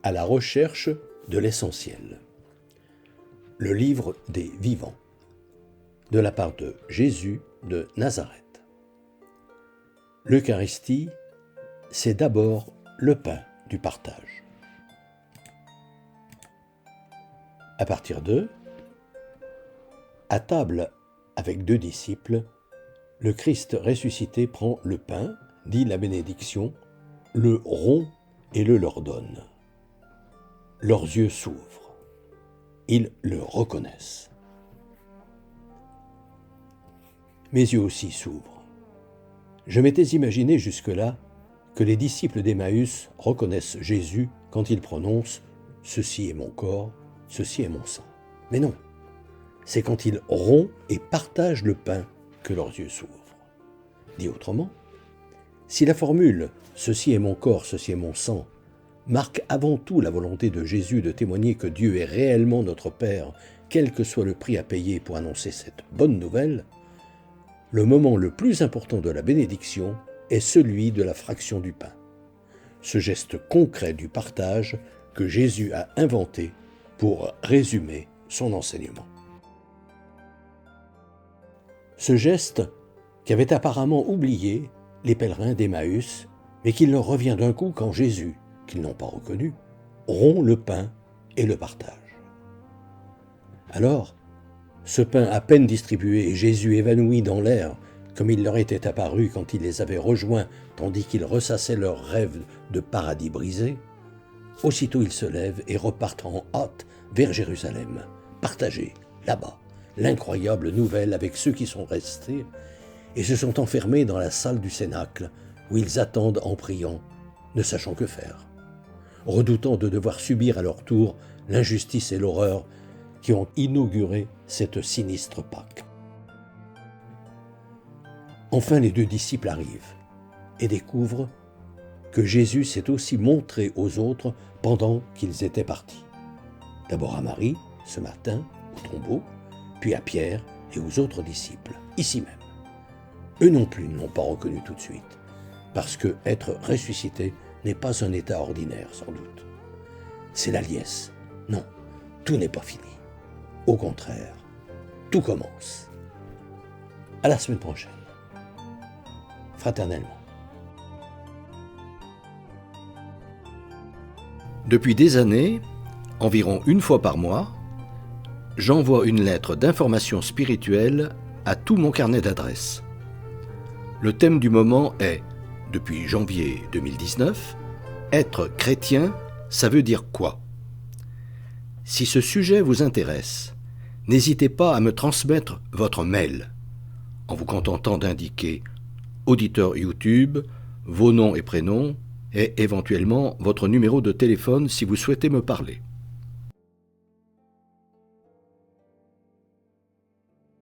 à la recherche de l'essentiel. Le livre des vivants, de la part de Jésus de Nazareth. L'Eucharistie, c'est d'abord le pain du partage. À partir de, à table avec 2 disciples, le Christ ressuscité prend le pain, dit la bénédiction, le rompt et le leur donne. Leurs yeux s'ouvrent. Ils le reconnaissent. Mes yeux aussi s'ouvrent. Je m'étais imaginé jusque-là que les disciples d'Emmaüs reconnaissent Jésus quand il prononce « Ceci est mon corps, ceci est mon sang ». Mais non, c'est quand il rompt et partage le pain que leurs yeux s'ouvrent. Dit autrement, si la formule « Ceci est mon corps, ceci est mon sang » marque avant tout la volonté de Jésus de témoigner que Dieu est réellement notre Père, quel que soit le prix à payer pour annoncer cette bonne nouvelle, le moment le plus important de la bénédiction est celui de la fraction du pain. Ce geste concret du partage que Jésus a inventé pour résumer son enseignement. Ce geste qu'avaient apparemment oublié les pèlerins d'Emmaüs, mais qu'il leur revient d'un coup quand Jésus, qu'ils n'ont pas reconnu, rompt le pain et le partage. Alors, ce pain à peine distribué et Jésus évanoui dans l'air, comme il leur était apparu quand il les avait rejoints, tandis qu'ils ressassaient leurs rêves de paradis brisé, aussitôt ils se lèvent et repartent en hâte vers Jérusalem, partager, là-bas, l'incroyable nouvelle avec ceux qui sont restés et se sont enfermés dans la salle du cénacle, où ils attendent en priant, ne sachant que faire, redoutant de devoir subir à leur tour l'injustice et l'horreur qui ont inauguré cette sinistre Pâque. Enfin, les 2 disciples arrivent et découvrent que Jésus s'est aussi montré aux autres pendant qu'ils étaient partis. D'abord à Marie, ce matin, au tombeau, puis à Pierre et aux autres disciples, ici même. Eux non plus ne l'ont pas reconnu tout de suite, parce que être ressuscité n'est pas un état ordinaire, sans doute. C'est la liesse. Non, tout n'est pas fini. Au contraire, tout commence. À la semaine prochaine. Fraternellement. Depuis des années, environ 1 fois par mois, j'envoie une lettre d'information spirituelle à tout mon carnet d'adresses. Le thème du moment est, depuis janvier 2019, être chrétien, ça veut dire quoi ? Si ce sujet vous intéresse, n'hésitez pas à me transmettre votre mail, en vous contentant d'indiquer auditeur YouTube, vos noms et prénoms, et éventuellement votre numéro de téléphone si vous souhaitez me parler.